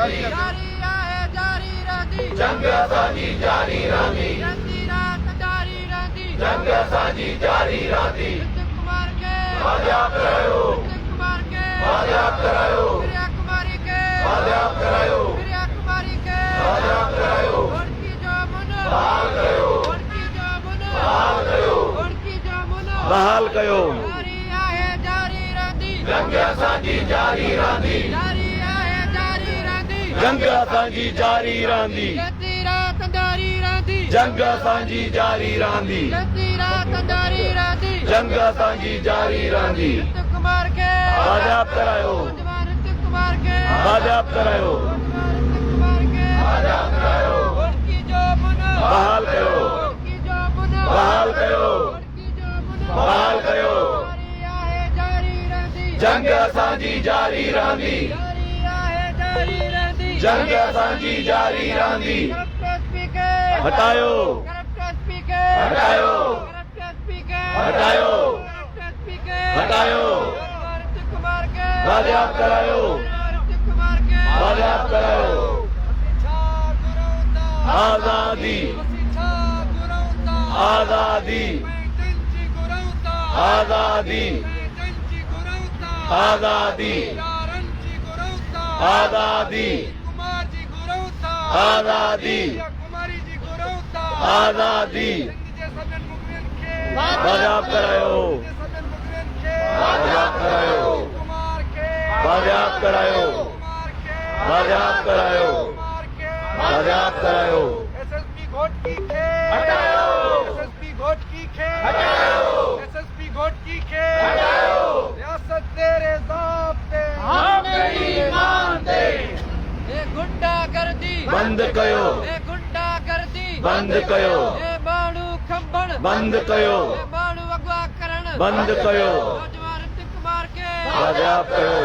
जारी आहे जारी रहंदी जंग असांजी जारी रहंदी जंगी रात जारी रहंदी जंग असांजी जारी रहंदी कुमार के बाजियाब करायो कुमार के बाजियाब करायो प्रिया कुमारी के बाजियाब करायो प्रिया कुमारी के बाजियाब करायो उनकी जो मन बहाल कयो उनकी जो मन बहाल कयो उनकी जो मन बहाल कयो जारी आहे जारी रहंदी जंग असांजी जारी रहंदी जारी आहे जारी रहंदी जंग असांजी जारी रहंदी जंगी रात जारी रहंदी जंग असांजी जारी रहंदी जंगी रात जारी रहंदी जंग असांजी जारी रहंदी कुमार के बाजियाब करायो कुमार के बाजियाब करायो कुमार के बाजियाब करायो उनकी जो मन बहाल कयो उनकी जो मन बहाल कयो उनकी जो मन बहाल कयो जारी आहे जारी रहंदी जंग असांजी जारी रहंदी जारी आहे जारी रहंदी जंग असांजी जारी रहंदी हटायो हटायो हटायो हटायो बाजियाब करायो बाजियाब करायो आजादी आजादी आजादी आजादी आजादी आजादी आजादी बाजियाब करायो बाजियाब करायो बाजियाब करायो बाजियाब करायो बाजियाब करायो एसएसपी घोटकी के हटाओ एसएसपी घोटकी के हटाओ एसएसपी घोटकी के हटाओ रियासत तेरे ज़ाब्ते हम नहीं मानते ए गुंडागर्दी बंद कयो ए गुंडागर्दी बंद कयो ए माण्हू खंभण बंद कयो ए माण्हू अगवा करण बंद कयो कुमार के बाजियाब कयो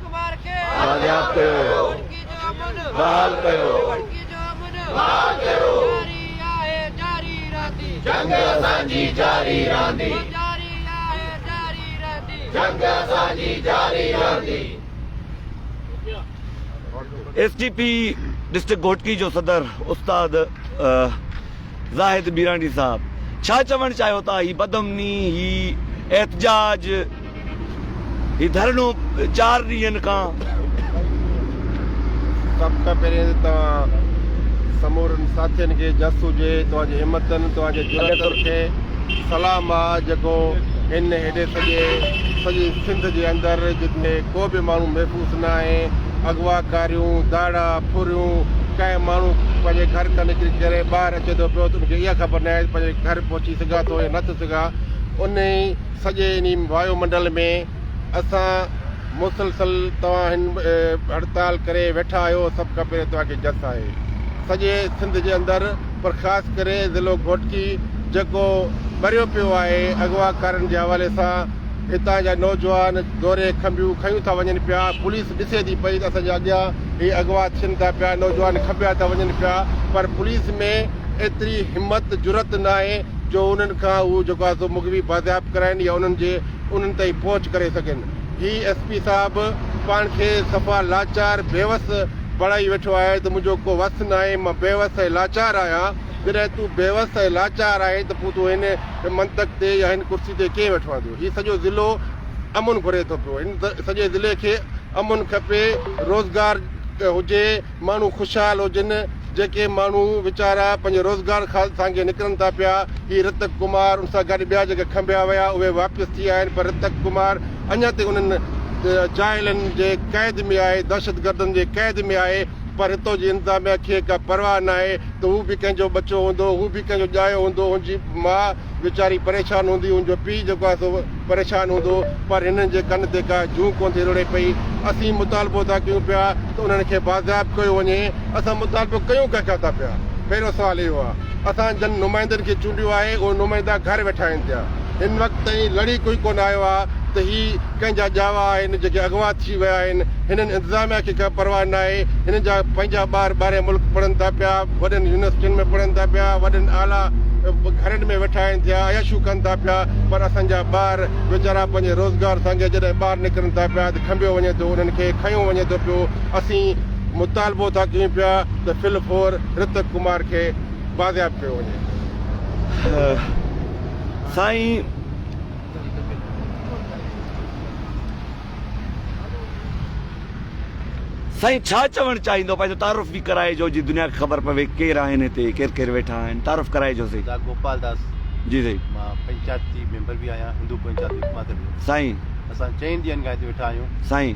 कुमार के बाजियाब कयो उनकी जो मन बहाल कयो उनकी जो मन बहाल कयो जारी आहे जारी रहंदी जंग असांजी जारी रहंदी जारी आहे जारी रहंदी जंग असांजी जारी रहंदी एसडीपी डिस्ट्रिक्ट घोटकी जो सदर उस्ताद ज़ाहिद बीरानी साहब छा चवण चाहियो था ही बदमनी ही एहतजाज ही धरणो 4 ॾींहनि खां सभ खां पहिरीं तव्हां समूरनि साथियुनि खे जस हुजे तव्हांजी हिमतनि तव्हांजे जुरतनि खे सलाम आहे जेको हिन हेॾे सॼी सिंध जे अंदरि जिते को बि माण्हू महफ़ूज़ न आहे अगवाकारियूं दाड़ा फुरियूं कंहिं माण्हू पंहिंजे घर खां निकिरी करे ॿाहिरि अचे थो पियो त उनखे इहा ख़बर न आहे पंहिंजे घर पहुची सघां थो या नथो सघां उन सॼे इन वायुमंडल में असां मुसलसल तव्हां हिन हड़ताल करे वेठा आहियो सभ खां पहिरीं तव्हांखे जस आहे सॼे सिंध जे अंदरि पर ख़ासि करे ज़िलो घोटकी जेको मरियो पियो आहे अगवाकारनि जे हवाले सां हितां जा नौजवान दौरे खंबियूं खयूं था वञनि पिया पुलिस ॾिसे थी पई त असांजे अॻियां ही अगवा थियनि था पिया नौजवान खबिया था वञनि पिया पर पुलिस में एतिरी हिमत जुरत न आहे जो उन्हनि खां उहो जेको आहे सो मुग़वी बाज़ियाब कराइनि या उन्हनि ताईं पहुच करे सघनि ही एसपी साहिबु पाण खे सफ़ा लाचार बेवस बणाई वेठो आहे त मुंहिंजो को वस न आहे मां बेवस ऐं लाचार आहियां जॾहिं तूं बेवस ऐं लाचार आहे त पोइ तूं हिन मंतक ते या हिन कुर्सी ते कीअं वेठो आहे हीउ सॼो ज़िलो अमुन घुरे थो पियो हिन सॼे ज़िले खे अमुन खपे रोज़गार हुजे माण्हू ख़ुशहाल हुजनि जेके माण्हू वीचारा पंहिंजे रोज़गार सां निकिरनि था पिया ही ऋतक कुमार उन सां गॾु ॿिया जेके खंबिया विया उहे वापसि थी विया आहिनि पर ऋतक कुमार अञा ताईं उन्हनि जाइलनि जे क़ैद में आहे दहशतगर्दनि जे क़ैद में आहे पर हितो जी इंतिज़ामिया खे का परवाह न आहे त हू बि कंहिंजो बचो हूंदो हू बि कंहिंजो ॼायो हूंदो हुनजी माउ वीचारी परेशान हूंदी हुनजो पीउ जेको आहे सो परेशान हूंदो पर हिननि जे कन ते का जूं कोन थी रुड़े पई असीं मुतालबो था कयूं पिया त उन्हनि खे बाज़ाब कयो वञे असां मुतालबो कयूं कंहिंखां था पिया पहिरियों सुवालु इहो आहे असां जन नुमाइंदनि खे चूंडियो आहे उहे नुमाइंदा घर वेठा आहिनि पिया हिन वक़्त ताईं लड़ी कोई कोन आयो आहे त ही कंहिंजा ॼावा आहिनि जेके अॻुवा थी विया आहिनि हिननि इंतिज़ामिया खे का परवाह न आहे हिननि जा पंहिंजा ॿार ॿाहिरि मुल्क पढ़नि था पिया वॾनि यूनिवर्सिटियुनि में पढ़नि था पिया वॾनि आला घरनि में वेठा आहिनि थिया अयशू कनि था पिया पर असांजा ॿार वीचारा पंहिंजे रोज़गार सां जॾहिं ॿाहिरि निकिरनि था पिया त खंबियो वञे थो उन्हनि खे खयो वञे थो पियो असीं मुतालबो था कयूं पिया त फिलफोर ऋतिक कुमार खे बाज़ियाब कयो वञे। साईं साईं छा चवणु चाहींदो, पंहिंजो तारुफ़ बि कराइजो जी दुनिया खे ख़बर पवे केरु आहिनि हिते, केरु केरु वेठा आहिनि, तारुफ़ कराइजोसीं। गोपाल दास जी साईं। मां पंचायती मेंबर बि आहियां, हिंदू पंचायती हुकूमत में। साईं असां 4 ॾींहंनि खां हिते वेठा आहियूं। साईं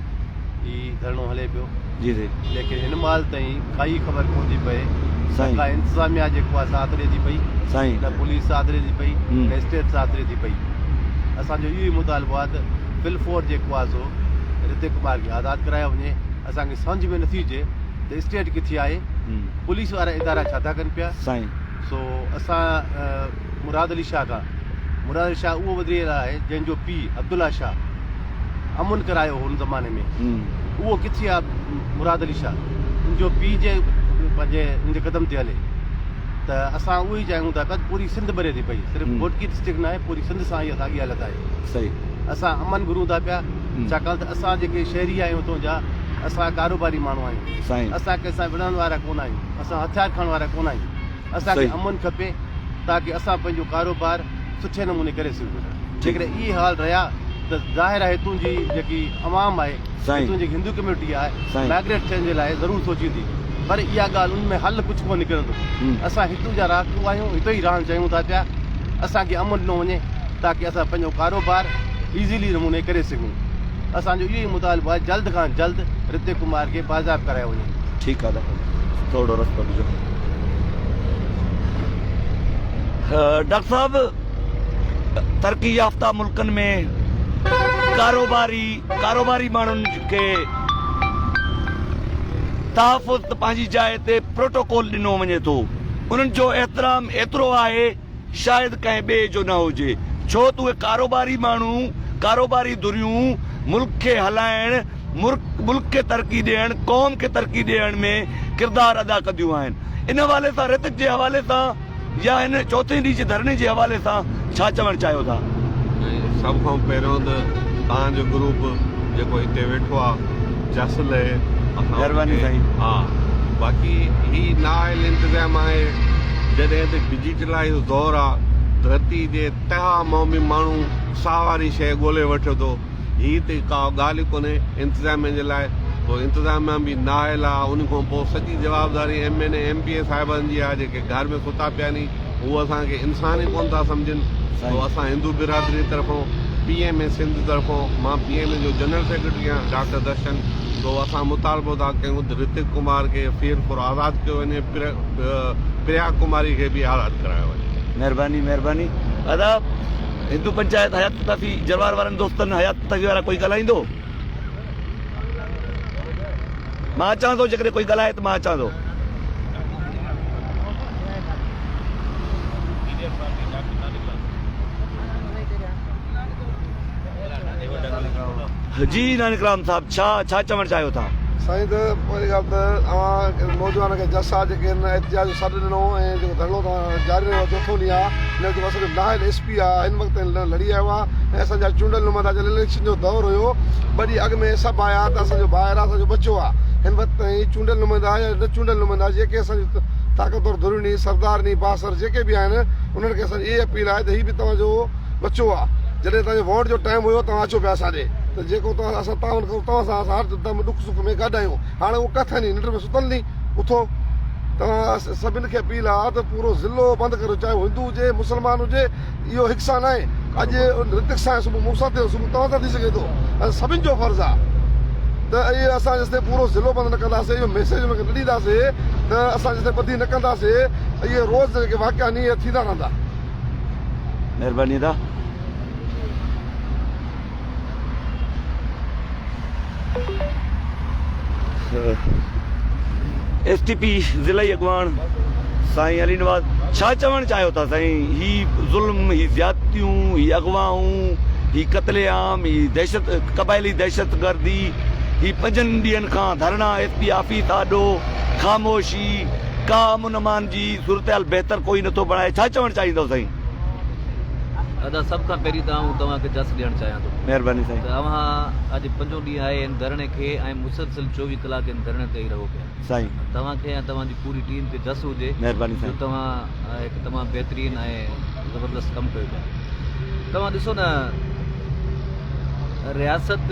ही धरणो हले पियो, जी साईं। लेकिन हिन महिल ताईं काई ख़बर कोन थी पए। साईं का इंतिज़ामिया जेको आहे साथ ॾिए थी पई, साईं न पुलिस साथ ॾिए थी पई, हम्म। न स्टेट साथ ॾिए थी पई। असांजो इहो ई मुतालबो आहे त फिलफोर जेको आहे सो ऋतिक कुमार खे आज़ादु करायो वञे। असांखे सम्झ में नथी अचे त स्टेट किथे आहे, पुलिस वारा इदारा छा था कनि पिया। साईं सो असां मुराद अली शाह खां, मुराद अली शाह उहो वधियल आहे जंहिंजो पीउ अब्दुल्ला शाह अमुन करायो हुन ज़माने में। उहो किथे आहे मुराद अली शाह, उनजो पीउ जे पंहिंजे उनजे क़दम ते हले त असां उहो ई चाहियूं था। पूरी सिंध भरे थी पई, सिर्फ़ु घोटकी डिस्ट्रिक्ट न आहे, पूरी सिंध सां इहा साॻी हालत आहे। सही। असां अमन घुरूं था पिया, छाकाणि त असां जेके शहरी आहियूं हितां जा, असां कारोबारी माण्हू आहियूं। साईं असां कंहिंसां विढ़ण वारा कोन आहियूं, असां हथियार खणण वारा कोन आहियूं। असांखे अमन खपे ताकी असां पंहिंजो कारोबार सुठे नमूने करे सघूं। जेकॾहिं इहे हाल रहिया त ज़ाहिर आहे हितूं जी जेकी अवाम आहे, हितूं जी हिंदू कम्यूनिटी आहे, माइग्रेट थियण जे लाइ ज़रूरु सोचींदी। पर इहा ॻाल्हि उन में हल कुझु कोन निकिरंदो। असां हितूं जा रहंदू आहियूं, हिते ई रहणु चाहियूं था पिया। असांखे अमन ॾिनो वञे ताकी असां पंहिंजो कारोबार ईज़ीली नमूने करे सघूं। असांजो इहो ई मुतालबो आहे जल्द खां जल्द ऋतिक कुमार खे बाज़ाब करायो वञे। ठीकु आहे, थोरो रस्तो ॾिजो। डॉक्टर साहब, तरक़ी याफ़्ता मुल्कनि में कारोबारी माण्हुनि खे तहफ़ुज़ पंहिंजी जाइ ते प्रोटोकॉल ॾिनो वञे थो, उन्हनि जो एतिराम एतिरो आहे शायदि कंहिं ॿिए जो न हुजे। छो त उहे कारोबारी माण्हू, कारोबारी धुरियूं मुल्क खे हलाइण, मुल्क खे तरक़ी ॾियण, क़ौम खे तरक़ी ॾियण में किरदारु अदा कंदियूं आहिनि। इन हवाले सां ऋतिक जे हवाले सां या हिन चौथे ॾींहं जे धरणे जे हवाले सां छा चवणु चाहियो था? सभ खां पहिरियों त तव्हांजो ग्रुप जेको हिते वेठो आहे जसल आहे, महिरबानी साईं। हा, बाक़ी ही नाइल इंतज़ाम आहे। जॾहिं त डिजिटलाइज़ दौरु आहे, धरती जे तहा मां बि माण्हू साह वारी शइ ॻोल्हे वठे थो। हीअ त का ॻाल्हि ई कोन्हे इंतिज़ामिया जे लाइ। पोइ इंतिज़ामिया बि नाइल आहे। उन खां पोइ सॼी जवाबदारी MNA MPA साहिबनि जी आहे, जेके घर में सुता पिया नी, उहे असांखे इंसान ई कोन था सम्झनि। पोइ असां हिंदू बिरादरी तरफ़ां, PMA सिंध तरफ़ां, मां PMA जो जनरल सेक्रेटरी आहियां, डॉक्टर दर्शन। तो असां मुतालबो था कयूं त ऋतिक कुमार खे फिर आज़ादु कयो वञे, प्रिया कुमारी खे बि आज़ादु करायो वञे। महिरबानी महिरबानी। दादा, हिंदू पंचायत हयात तफ़ी जलवार वारनि दोस्तनि हयात तफ़ी वारा कोई ॻाल्हाईंदो? मां अचां थो, जेकॾहिं कोई ॻाल्हाए त मां अचां थो। जी नानकराम साहब, छा चवणु चाहियो था? साईं, त पहिरीं ॻाल्हि त अवां नौजवान खे जसा जेके आहिनि एहतिजाज जो सॾु ॾिनो ऐं जेको धरणो जारी रहियो चोथों ॾींहुं आहे, हिन जो असांजो नाइल SP आहे, हिन वक़्तु लड़ी आयो आहे। ऐं असांजा चूंडियल नुमाइंदा जॾहिं इलेक्शन जो दौरु हुयो, 2 ॾींहं अॻु में सभु आया त असांजो ॿाहिरि आहे, असांजो बचो आहे। हिन वक़्तु ताईं चूंडियल नुमाइंदा या न चूंडियल नुमाइंदा जेके असांजी ताक़तवर धुरिणी, सरदारनी, बासर जेके बि आहिनि, उन्हनि खे असांजी इहा अपील आहे त हीअ बि तव्हांजो बचो आहे। जॾहिं तव्हांजो वोट जो टाइम हुयो, तव्हां अचो पिया असांजे, त जेको असां तावन कयूं तव्हां सां, असां हर दम ॾुख सुख में गॾु आहियूं। हाणे उहो किथे नी निंड में सुतल नी उथो। तव्हां सभिनि खे अपील आहे त पूरो ज़िलो बंदि करो, चाहे हिंदू हुजे, मुस्लमान हुजे, इहो हिकु सां न आहे। अॼु ऋतिक सां सुबुह मूं सां थियो, सुबुह तव्हां सां थी सघे थो। सभिनि जो फर्ज़ु आहे त इहे असां जेसिताईं पूरो ज़िलो बंदि न कंदासीं, इहो मैसेज हुनखे न ॾींदासीं त असां जेसिताईं ॿधी न कंदासीं, इहे रोज़ जेके वाक़िया नी इहे थींदा रहंदा। महिरबानी दा। STP ज़िला अॻवान साईं अली नवाज़, छा चवणु चाहियो था साईं? ही ज़ुल्म, ही ज़्यादतियूं, ही अगवाऊं, ही क़त्लेआम, ही दहशत, क़बाइली दहशतगर्दी, ही 5 ॾींहंनि खां धरना, SP ऑफिस आॾो, ख़ामोशी, का अमन अमान जी सूरत हाल बहितर कोई नथो बणाए। छा चवणु चाहींदव साईं? अदा सब खां पहिरीं तव्हांखे जस ॾियणु चाहियां थो। महिरबानी साईं। तव्हां अॼु 5 ॾींहं आहे हिन धरणे खे ऐं मुसलसिल 24 कलाक हिन धरणे ते ई रहो पिया साईं। तव्हांखे ऐं तव्हांजी पूरी टीम खे जस हुजे महिरबानी जो साईं। तव्हां हिकु तमामु बहितरीनु ऐं ज़बरदस्त कमु कयो पिया। तव्हां ॾिसो न, रियासत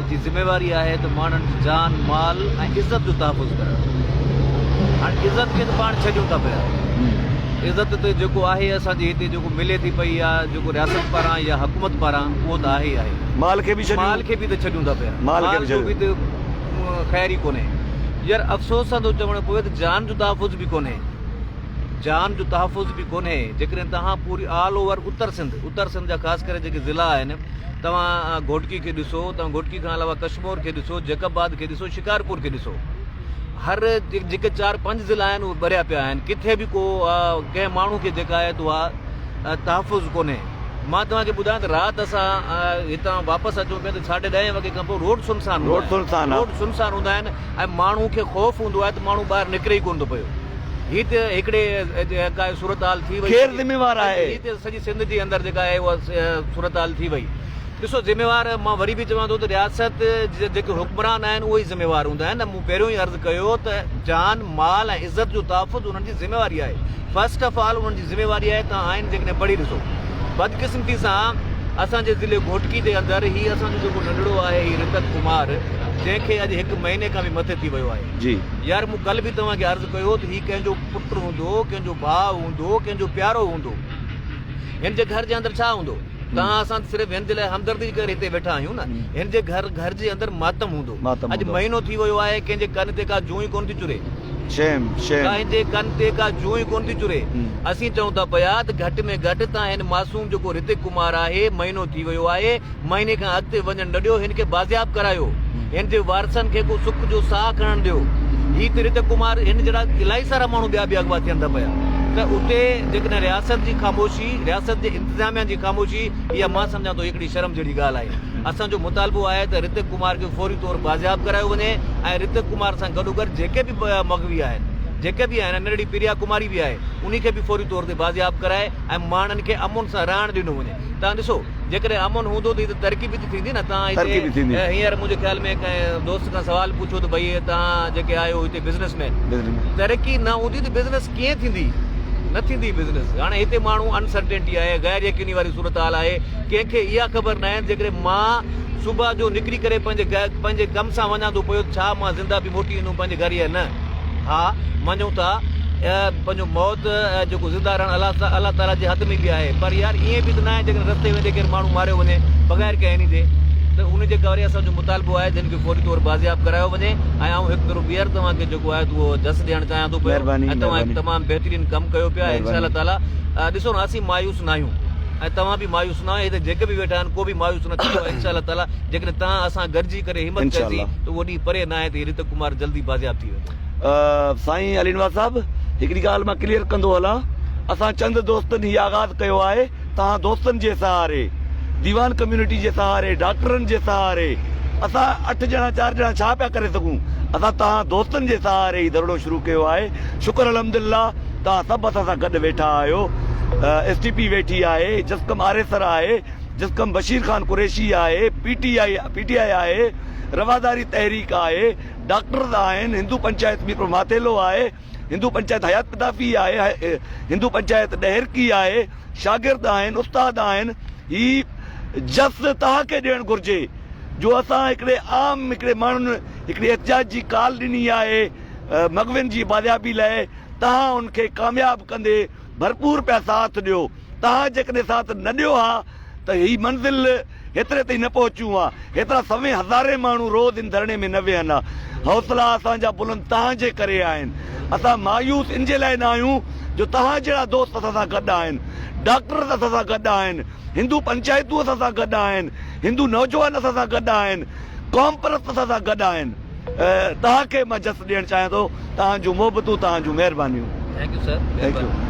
जी ज़िम्मेवारी आहे त माण्हुनि जी जान माल ऐं इज़त जो तहफ़ुज़ करणु। हाणे इज़त खे त पाण छॾियूं था पिया। इज़त त जेको आहे असांजे हिते जेको मिले थी पई आहे जेको रियासत पारां या हुकूमत पारां उहो त आहे ई आहे। माल खे बि माल खे बि त छॾियूं था पिया। माल जो बि त ख़ैर ई कोन्हे। यार अफ़सोस सां थो चवणो पवे त जान जो तहफ़ुज़ बि कोन्हे। जान जो तहफ़ुज़ बि कोन्हे। जेकॾहिं तव्हां पूरी ऑल ओवर उत्तर सिंध जा ख़ासि करे जेके ज़िला आहिनि, तव्हां घोटकी खे ॾिसो, तव्हां घोटकी खां अलावा कश्मीर खे ॾिसो, जैकबाद खे ॾिसो, शिकारपुर खे ॾिसो, हर जेके 4-5 ज़िला आहिनि उहे भरिया पिया आहिनि। किथे बि को कंहिं माण्हू खे जेका आहे त उहा तहफ़ुज़ कोन्हे। मां तव्हांखे ॿुधायां त राति असां हितां वापसि अचूं पिया त 10:30 वॻे खां पोइ रोड सुनसान हूंदा आहिनि ऐं माण्हू खे ख़ौफ़ हूंदो आहे त माण्हू ॿाहिरि निकिरे ई कोन थो पियो। हीअ त हिकिड़े का सूरत हाल थी वई। केरु ज़िम्मेवार आहे? हीअ त सॼी सिंध जे अंदरि जेका आहे उहा सूरत हाल थी वई। ॾिसो, ज़िम्मेवार मां वरी बि चवां थो त रियासत जेके हुक्मरान आहिनि उहे ई ज़िम्मेवार हूंदा आहिनि। मूं पहिरियों ई अर्ज़ु कयो त जान माल ऐं इज़त जो तहफ़ुज़ उन्हनि जी ज़िम्मेवारी आहे। फस्ट ऑफ ऑल उन्हनि जी ज़िम्मेवारी आहे। तव्हां आइन जेकॾहिं पढ़ी ॾिसो, बदकिस्मती सां असांजे ज़िले घोटकी जे अंदरि हीउ असांजो जेको नंढड़ो आहे हीउ रितक कुमार, जंहिंखे अॼु 1 महीने खां बि मथे थी वियो आहे जी। यार मूं कल्ह बि तव्हांखे अर्ज़ु कयो त हीउ कंहिंजो पुटु हूंदो, कंहिंजो भाउ हूंदो, कंहिंजो प्यारो हूंदो। हिन जे घर जे अंदरि छा हूंदो? तव्हां असां सिर्फ़ु हिन जे लाइ हमदर्दी करे हिते वेठा आहियूं न। हिन जे घर जे अंदरि मातम हूंदो। अॼु महीनो थी वियो आहे, कंहिंजे कन ते का जूं ई कोन थी चुरे। कंहिंजे कन ते का जूं ई कोन थी चुरे। असीं चऊं था पिया त घटि में घटि तव्हां हिन मासूम जेको रितिक कुमार आहे, महीनो थी वियो आहे, महीने खां अॻिते वञणु न ॾियो। हिन खे बाज़ियाब करायो। हिन जे वारसनि खे को सुख जो साह खणणु ॾियो। हीउ त रितिक कुमार, हिन जहिड़ा इलाही सारा माण्हू ॿिया बि अॻुवा थियनि था पिया। त उते जेकॾहिं रियासत जी ख़ामोशी, रियासत जे इंतिज़ामिया जी ख़ामोशी, इहा मां सम्झां थो हिकिड़ी शर्म जहिड़ी ॻाल्हि आहे। असांजो मुतालबो आहे त रितिक कुमार खे फौरी तौर बाज़ियाब करायो वञे ऐं रितिक कुमार सां गॾोगॾु जेके बि मग़वी आहिनि, जेके बि आहिनि, नंढड़ी प्रिया कुमारी बि आहे, उन खे बि फौरी तौर ते बाज़ियाब कराए ऐं माण्हुनि खे अमुन सां रहणु ॾिनो वञे। तव्हां ॾिसो, जेकॾहिं अमुन हूंदो त तरक़ी बि थींदी न। तव्हां हींअर मुंहिंजे ख़्याल में कंहिं दोस्त खां सवाल पुछो त भई तव्हां जेके आहियो हिते बिज़नेसमैन, तरक़ी न हूंदी त बिज़नेस कीअं थींदी? न थींदी बिज़नेस। हाणे हिते माण्हू अनसर्टेनिटी आहे, गैर यकीनी वारी सूरत हाल आहे। कंहिंखे इहा ख़बर न आहे जेकॾहिं मां सुबुह जो निकिरी करे पंहिंजे कम सां वञा थो पियो, छा मां ज़िंदा बि मोटी ईंदुमि पंहिंजे घर या न? हा, मञूं था पंहिंजो मौत जेको ज़िंदा रहणु अलाह ताला जे हथ में बि आहे। पर यार ईअं बि त न आहे जेकॾहिं रस्ते वेंदे केरु माण्हू मारियो वञे बग़ैर कंहिं इन जे, त उनजे करे असांजो मुतालबो आहे जिन खे फौरी तौर बाज़ियाब करायो वञे। ऐं आउं हिकु दफ़ो ॿीहर तव्हांखे जेको आहे उहो जस ॾियणु चाहियां थो पियो ऐं तव्हां हिकु तमामु बहितरीनु कमु कयो पिया। इंशा ताला ॾिसो न, असीं मायूस न आहियूं ऐं तव्हां बि मायूस न आहियो। हिते जेके बि वेठा आहिनि को बि मायूस न थींदो। इंशा ताला जेकॾहिं तव्हां असां गॾिजी करे हिमत कईसीं त उहो ॾींहुं परे न आहे त रितिक कुमार जल्दी बाज़ियाब थी वेंदो। साईं अलीनवाज़ साहब, हिकिड़ी ॻाल्हि मां क्लियर कंदो हलां। असां चंद दोस्तनि हीउ आगाज़ कयो आहे। तव्हां दोस्तनि जे सहारे, दीवान कम्यूनिटी जे सहारे, डॉक्टरनि जे सहारे, असां 8 ॼणा 4 ॼणा छा पिया करे सघूं? असां तव्हां दोस्तनि जे सहारे ही धरणो शुरू कयो आहे। शुक्र अल्हम्दुलिल्लाह, तव्हां सभु असां सां गॾु वेठा आहियो। STP वेठी आहे, जसकम आरेसर आहे, जसकम बशीर खान कुरैशी आहे, PTI आहे, रवादारी तहरीक आहे, डॉक्टर्स आहिनि, हिंदू पंचायत मीरपुर मातेलो आहे, हिंदू पंचायत हयात कदाफ़ी आहे, हिंदू पंचायत ॾहरकी आहे, शागिर्द आहिनि, उस्ताद आहिनि। ही जस तव्हांखे ॾियणु घुरिजे जो असां हिकिड़े आम हिकिड़े माण्हुनि हिकिड़ी एहतिजाज जी काल ॾिनी आहे मग़विन जी बाज़ियाबी लाइ। तव्हां उनखे कामयाबु कंदे भरपूर पिया साथ ॾियो। तव्हां जेकॾहिं साथ न ॾियो हा त ही मंज़िल हेतिरे ताईं न पहुचूं हा। हेतिरा 100,000 माण्हू रोज़ इन धरणे में न वेहनि हा। हौसला असांजा बुलंद तव्हांजे करे आहिनि। असां मायूस इन जे लाइ न आहियूं जो तव्हां जहिड़ा दोस्त असां सां गॾु आहिनि, डॉक्टर असां सां गॾु आहिनि, हिंदू पंचायतूं असां सां गॾु आहिनि, हिंदू नौजवान असां सां गॾु आहिनि, क़ौम परस्त असां सां गॾु आहिनि। तव्हांखे मां जस ॾियणु चाहियां थो। तव्हां जूं मोहबतूं, तव्हां जूं महिरबानियूं। Thank U sir.